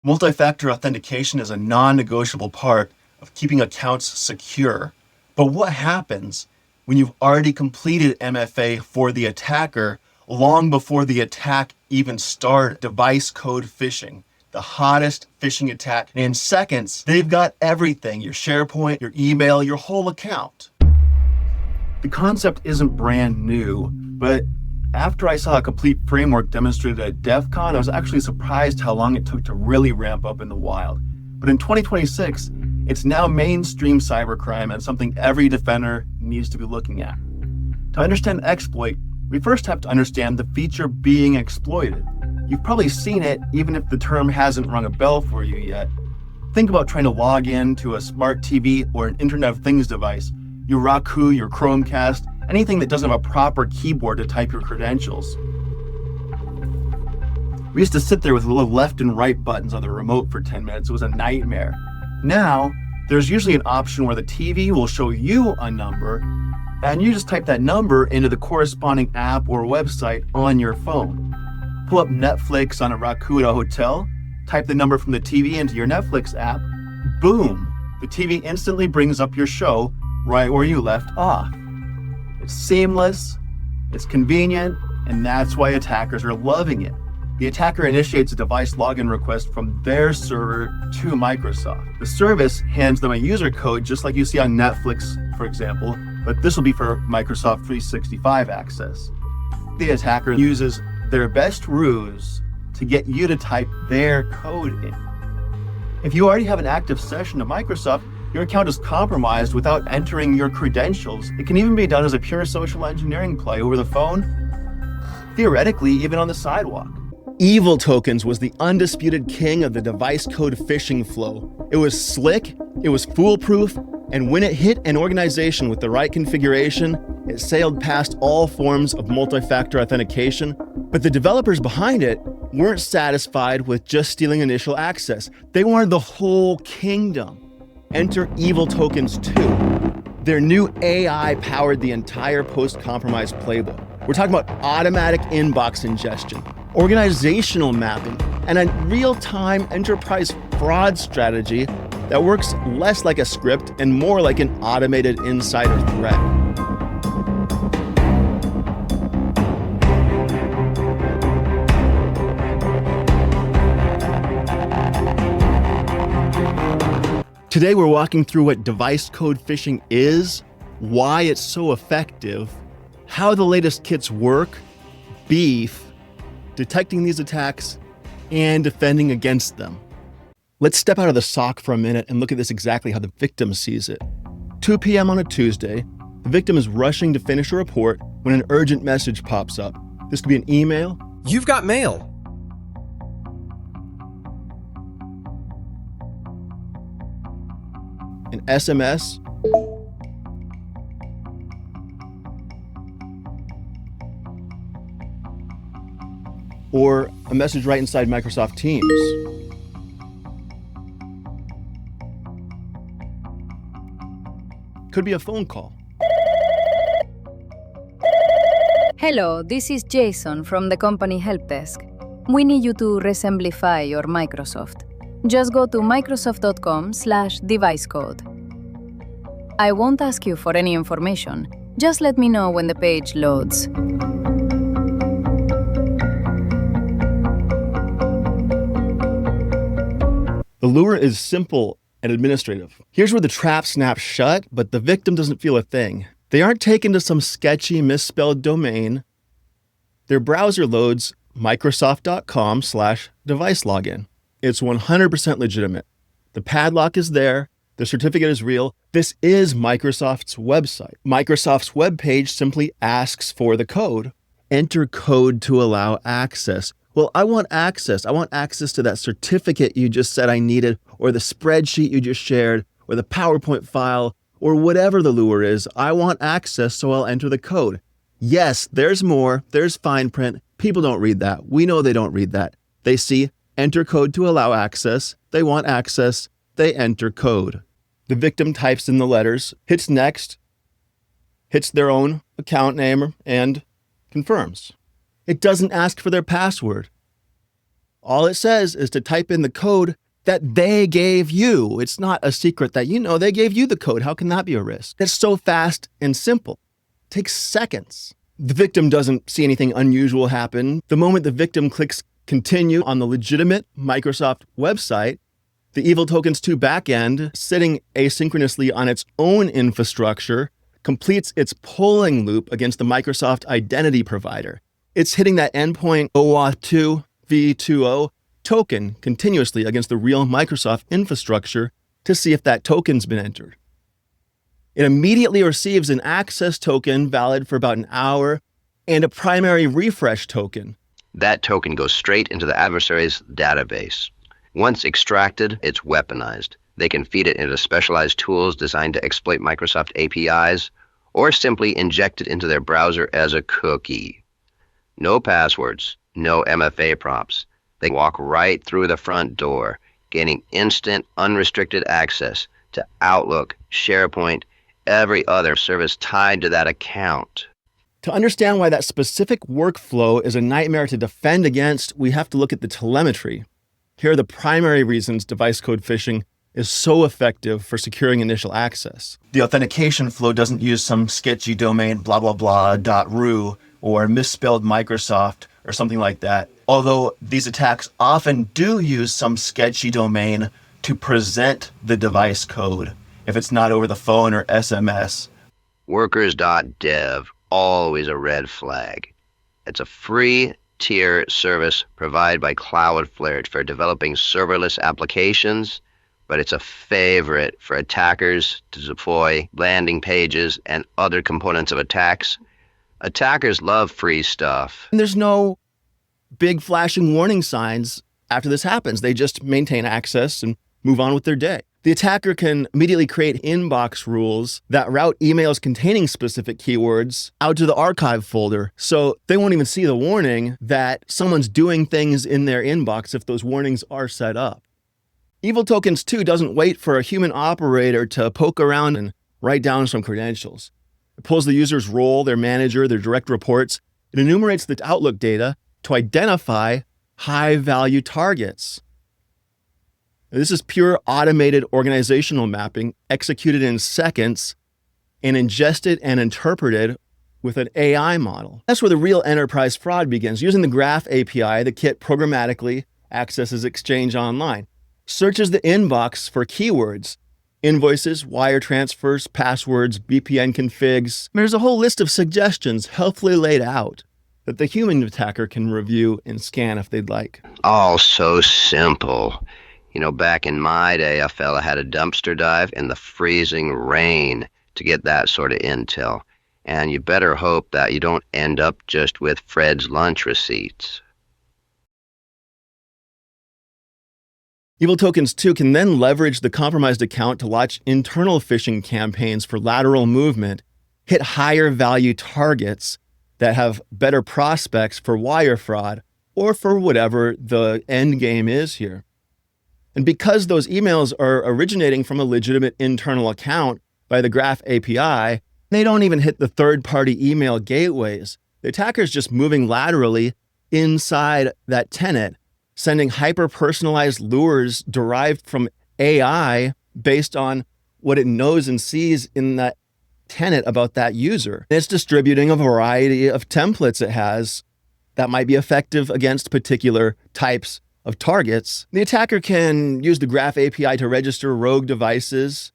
Multi-factor authentication is a non-negotiable part of keeping accounts secure. But what happens when you've already completed MFA for the attacker long before the attack even started? Device code phishing, the hottest phishing attack. And in seconds, they've got everything, your SharePoint, your email, your whole account. The concept isn't brand new, but after I saw a complete framework demonstrated at DEF CON, I was actually surprised how long it took to really ramp up in the wild. But in 2026, it's now mainstream cybercrime and something every defender needs to be looking at. To understand exploit, we first have to understand the feature being exploited. You've probably seen it, even if the term hasn't rung a bell for you yet. Think about trying to log in to a smart TV or an Internet of Things device, your Roku, your Chromecast, anything that doesn't have a proper keyboard to type your credentials. We used to sit there with little left and right buttons on the remote for 10 minutes. It was a nightmare. Now, there's usually an option where the TV will show you a number, and you just type that number into the corresponding app or website on your phone. Pull up Netflix on a Roku at a hotel, type the number from the TV into your Netflix app, boom, the TV instantly brings up your show right where you left off. It's seamless, it's convenient, and that's why attackers are loving it. The attacker initiates a device login request from their server to Microsoft. The service hands them a user code just like you see on Netflix, for example, but this will be for Microsoft 365 access. The attacker uses their best ruse to get you to type their code in. If you already have an active session to Microsoft, your account is compromised without entering your credentials. It can even be done as a pure social engineering play over the phone, theoretically even on the sidewalk. EvilTokens was the undisputed king of the device code phishing flow. It was slick, it was foolproof, and when it hit an organization with the right configuration, it sailed past all forms of multi-factor authentication. But the developers behind it weren't satisfied with just stealing initial access. They wanted the whole kingdom. Enter EvilTokens 2. Their new AI powered the entire post-compromise playbook. We're talking about automatic inbox ingestion, organizational mapping, and a real-time enterprise fraud strategy that works less like a script and more like an automated insider threat. Today, we're walking through what device code phishing is, why it's so effective, how the latest kits work, beef, detecting these attacks, and defending against them. Let's step out of the SOC for a minute and look at this exactly how the victim sees it. 2 p.m. on a Tuesday, the victim is rushing to finish a report when an urgent message pops up. This could be an email. You've got mail. An SMS, or a message right inside Microsoft Teams. Could be a phone call. Hello, this is Jason from the company help desk. We need you to reassemblify your Microsoft. Just go to microsoft.com/devicecode. I won't ask you for any information. Just let me know when the page loads. The lure is simple and administrative. Here's where the trap snaps shut, but the victim doesn't feel a thing. They aren't taken to some sketchy, misspelled domain. Their browser loads microsoft.com/devicelogin. It's 100% legitimate. The padlock is there. The certificate is real. This is Microsoft's website. Microsoft's webpage simply asks for the code. Enter code to allow access. Well, I want access. I want access to that certificate you just said I needed, or the spreadsheet you just shared, or the PowerPoint file, or whatever the lure is. I want access, so I'll enter the code. Yes, there's more. There's fine print. People don't read that. We know they don't read that. They see enter code to allow access. They want access. They enter code. The victim types in the letters, hits next, hits their own account name, and confirms. It doesn't ask for their password. All it says is to type in the code that they gave you. It's not a secret that they gave you the code. How can that be a risk? It's so fast and simple. It takes seconds. The victim doesn't see anything unusual happen. The moment the victim clicks continue on the legitimate Microsoft website, the EvilTokens 2 backend, sitting asynchronously on its own infrastructure, completes its polling loop against the Microsoft identity provider. It's hitting that endpoint OAuth 2 v20 token continuously against the real Microsoft infrastructure to see if that token's been entered. It immediately receives an access token valid for about an hour and a primary refresh token. That token goes straight into the adversary's database. Once extracted, it's weaponized. They can feed it into specialized tools designed to exploit Microsoft APIs, or simply inject it into their browser as a cookie. No passwords, no MFA prompts. They walk right through the front door, gaining instant, unrestricted access to Outlook, SharePoint, every other service tied to that account. To understand why that specific workflow is a nightmare to defend against, we have to look at the telemetry. Here are the primary reasons device code phishing is so effective for securing initial access. The authentication flow doesn't use some sketchy domain, blah, blah, blah, .ru, or misspelled Microsoft, or something like that. Although these attacks often do use some sketchy domain to present the device code, if it's not over the phone or SMS. Workers.dev, always a red flag. It's a free tier service provided by Cloudflare for developing serverless applications, but it's a favorite for attackers to deploy landing pages and other components of attacks. Attackers love free stuff. And there's no big flashing warning signs after this happens. They just maintain access and move on with their day. The attacker can immediately create inbox rules that route emails containing specific keywords out to the archive folder. So they won't even see the warning that someone's doing things in their inbox if those warnings are set up. EvilTokens 2 doesn't wait for a human operator to poke around and write down some credentials. It pulls the user's role, their manager, their direct reports. It enumerates the Outlook data to identify high-value targets. This is pure automated organizational mapping executed in seconds and ingested and interpreted with an AI model. That's where the real enterprise fraud begins. Using the Graph API, the kit programmatically accesses Exchange Online, searches the inbox for keywords, invoices, wire transfers, passwords, VPN configs. There's a whole list of suggestions helpfully laid out that the human attacker can review and scan if they'd like. All so simple. Back in my day, a fella had a dumpster dive in the freezing rain to get that sort of intel. And you better hope that you don't end up just with Fred's lunch receipts. EvilTokens 2 can then leverage the compromised account to launch internal phishing campaigns for lateral movement, hit higher value targets that have better prospects for wire fraud or for whatever the end game is here. And because those emails are originating from a legitimate internal account by the Graph API, they don't even hit the third-party email gateways. The attacker's just moving laterally inside that tenant, sending hyper-personalized lures derived from AI based on what it knows and sees in that tenant about that user. It's distributing a variety of templates it has that might be effective against particular types of targets. The attacker can use the Graph API to register rogue devices,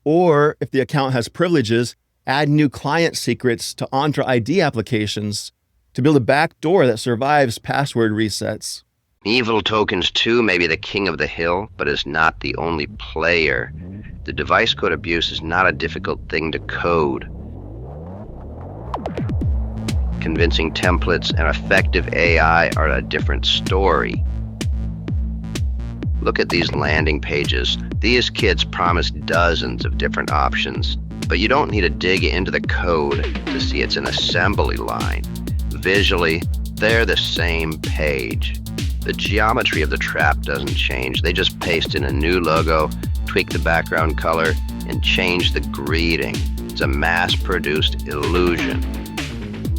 or if the account has privileges, add new client secrets to Entra ID applications to build a backdoor that survives password resets. EvilTokens 2 may be the king of the hill, but is not the only player. The device code abuse is not a difficult thing to code. Convincing templates and effective AI are a different story. Look at these landing pages. These kits promise dozens of different options, but you don't need to dig into the code to see it's an assembly line. Visually, they're the same page. The geometry of the trap doesn't change. They just paste in a new logo, tweak the background color, and change the greeting. It's a mass-produced illusion.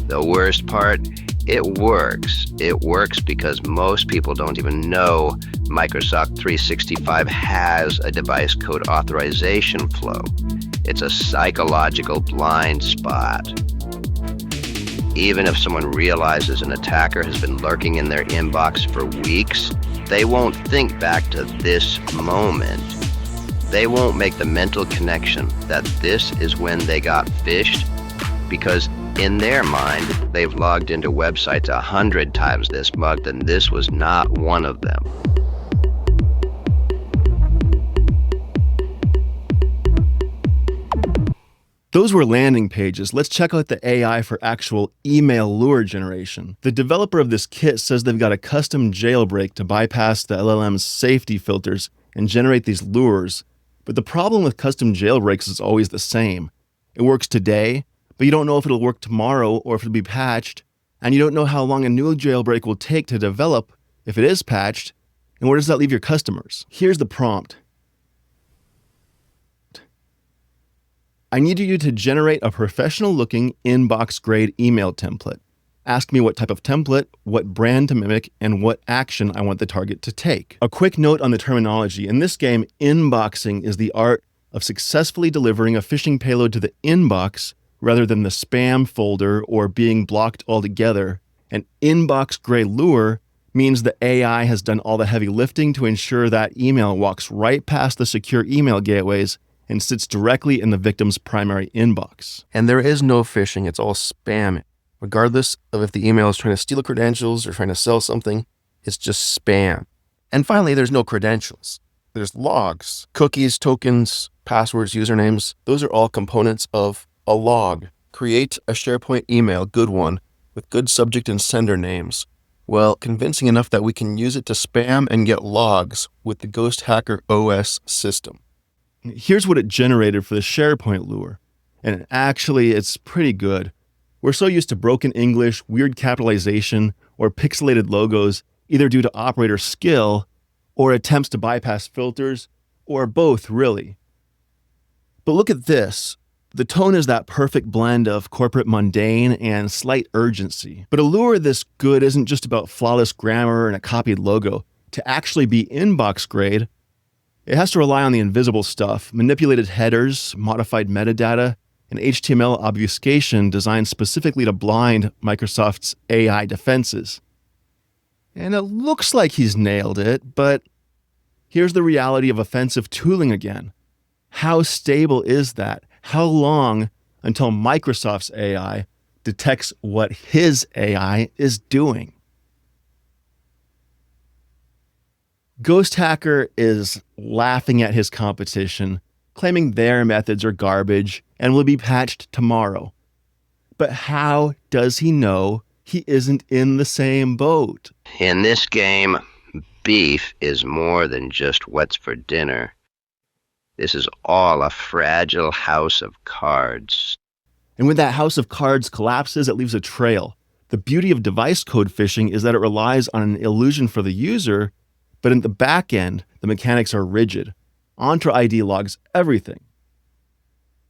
The worst part, It works. It works because most people don't even know Microsoft 365 has a device code authorization flow. It's a psychological blind spot. Even if someone realizes an attacker has been lurking in their inbox for weeks, they won't think back to this moment. They won't make the mental connection that this is when they got phished, because in their mind, they've logged into websites 100 times this month, and this was not one of them. Those were landing pages. Let's check out the AI for actual email lure generation. The developer of this kit says they've got a custom jailbreak to bypass the LLM's safety filters and generate these lures. But the problem with custom jailbreaks is always the same. It works today, but you don't know if it'll work tomorrow or if it'll be patched, and you don't know how long a new jailbreak will take to develop if it is patched, and where does that leave your customers? Here's the prompt. I need you to generate a professional-looking inbox-grade email template. Ask me what type of template, what brand to mimic, and what action I want the target to take. A quick note on the terminology. In this game, inboxing is the art of successfully delivering a phishing payload to the inbox rather than the spam folder or being blocked altogether. An inbox-grade lure means the AI has done all the heavy lifting to ensure that email walks right past the secure email gateways and sits directly in the victim's primary inbox. And there is no phishing, it's all spam. Regardless of if the email is trying to steal credentials or trying to sell something, it's just spam. And finally, there's no credentials. There's logs, cookies, tokens, passwords, usernames. Those are all components of a log. Create a SharePoint email, good one, with good subject and sender names. Well, convincing enough that we can use it to spam and get logs with the Ghost Hacker OS system. Here's what it generated for the SharePoint lure. And actually, it's pretty good. We're so used to broken English, weird capitalization, or pixelated logos, either due to operator skill or attempts to bypass filters, or both, really. But look at this. The tone is that perfect blend of corporate mundane and slight urgency. But a lure this good isn't just about flawless grammar and a copied logo. To actually be inbox grade, it has to rely on the invisible stuff, manipulated headers, modified metadata, and HTML obfuscation designed specifically to blind Microsoft's AI defenses. And it looks like he's nailed it, but here's the reality of offensive tooling again. How stable is that? How long until Microsoft's AI detects what his AI is doing? Ghost Hacker is laughing at his competition, claiming their methods are garbage and will be patched tomorrow. But how does he know he isn't in the same boat? In this game, beef is more than just what's for dinner. This is all a fragile house of cards. And when that house of cards collapses, it leaves a trail. The beauty of device code phishing is that it relies on an illusion for the user, but in the back end, the mechanics are rigid. Entra ID logs everything.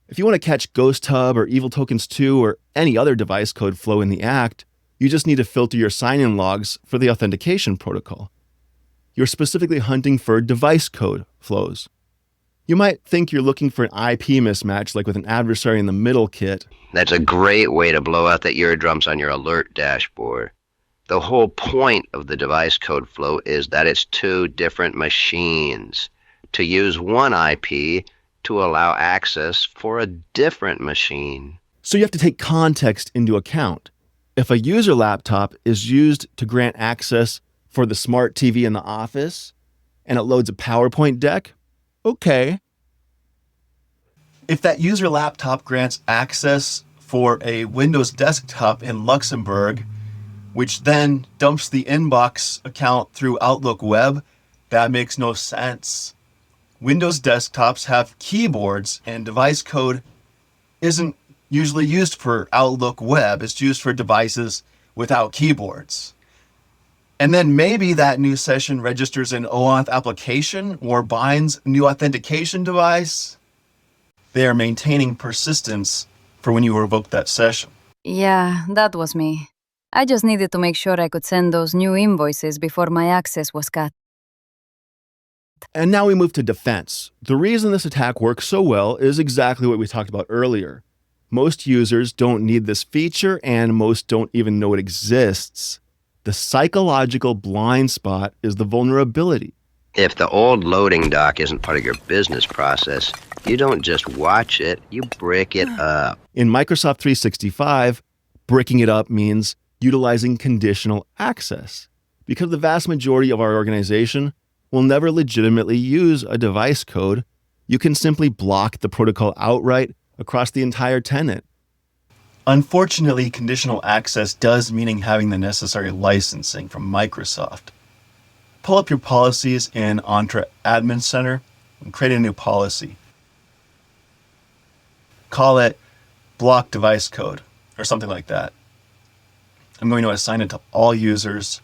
If you want to catch Ghost Hub or EvilTokens 2 or any other device code flow in the act, you just need to filter your sign-in logs for the authentication protocol. You're specifically hunting for device code flows. You might think you're looking for an IP mismatch like with an adversary in the middle kit. That's a great way to blow out the eardrums on your alert dashboard. The whole point of the device code flow is that it's two different machines. To use one IP to allow access for a different machine. So you have to take context into account. If a user laptop is used to grant access for the smart TV in the office, and it loads a PowerPoint deck, okay. If that user laptop grants access for a Windows desktop in Luxembourg, which then dumps the inbox account through Outlook Web, that makes no sense. Windows desktops have keyboards, and device code isn't usually used for Outlook Web. It's used for devices without keyboards. And then maybe that new session registers an OAuth application or binds a new authentication device. They are maintaining persistence for when you revoke that session. Yeah, that was me. I just needed to make sure I could send those new invoices before my access was cut. And now we move to defense. The reason this attack works so well is exactly what we talked about earlier. Most users don't need this feature, and most don't even know it exists. The psychological blind spot is the vulnerability. If the old loading dock isn't part of your business process, you don't just watch it, you brick it up. In Microsoft 365, bricking it up means utilizing conditional access. Because the vast majority of our organization will never legitimately use a device code, you can simply block the protocol outright across the entire tenant. Unfortunately, conditional access does mean having the necessary licensing from Microsoft. Pull up your policies in Entra Admin Center and create a new policy. Call it block device code or something like that. I'm going to assign it to all users,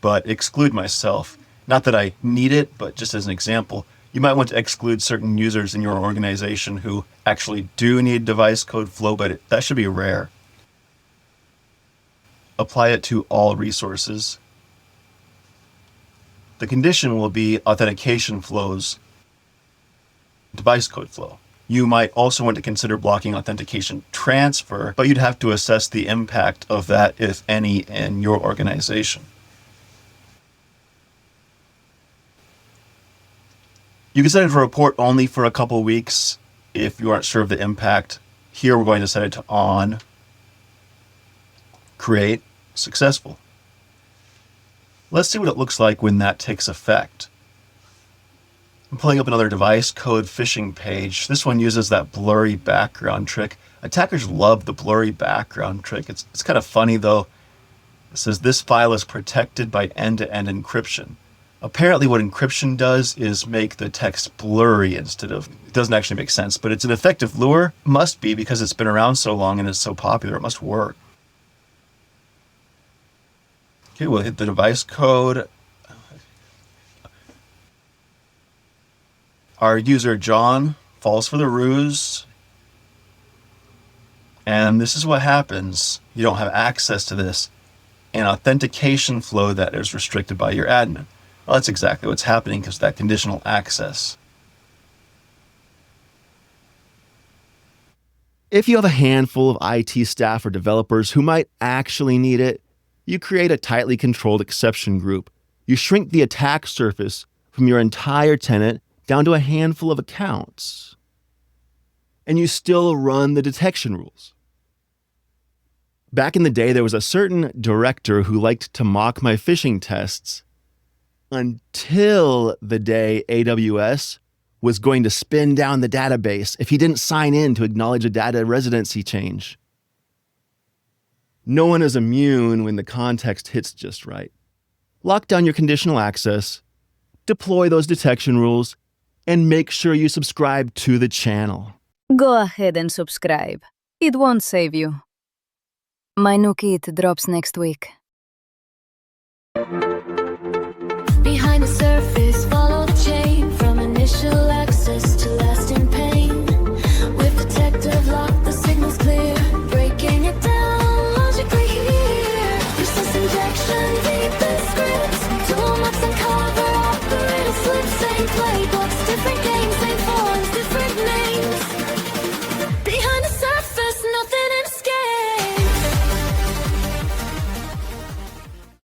but exclude myself. Not that I need it, but just as an example, you might want to exclude certain users in your organization who actually do need device code flow, but that should be rare. Apply it to all resources. The condition will be authentication flows, device code flow. You might also want to consider blocking authentication transfer, but you'd have to assess the impact of that, if any, in your organization. You can set it to report only for a couple weeks if you aren't sure of the impact. Here we're going to set it to on, create, successful. Let's see what it looks like when that takes effect. I'm pulling up another device code phishing page. This one uses that blurry background trick. Attackers love the blurry background trick. It's kind of funny though. It says this file is protected by end-to-end encryption. Apparently what encryption does is make the text blurry instead of, it doesn't actually make sense, but it's an effective lure. Must be, because it's been around so long and it's so popular, it must work. Okay, we'll hit the device code. Our user John falls for the ruse. And this is what happens. You don't have access to this. An authentication flow that is restricted by your admin. Well, that's exactly what's happening because of that conditional access. If you have a handful of IT staff or developers who might actually need it, you create a tightly controlled exception group. You shrink the attack surface from your entire tenant down to a handful of accounts. And you still run the detection rules. Back in the day, there was a certain director who liked to mock my phishing tests until the day AWS was going to spin down the database if he didn't sign in to acknowledge a data residency change. No one is immune when the context hits just right. Lock down your conditional access, deploy those detection rules, and make sure you subscribe to the channel. Go ahead and subscribe. It won't save you. My new kit drops next week. Behind the surface.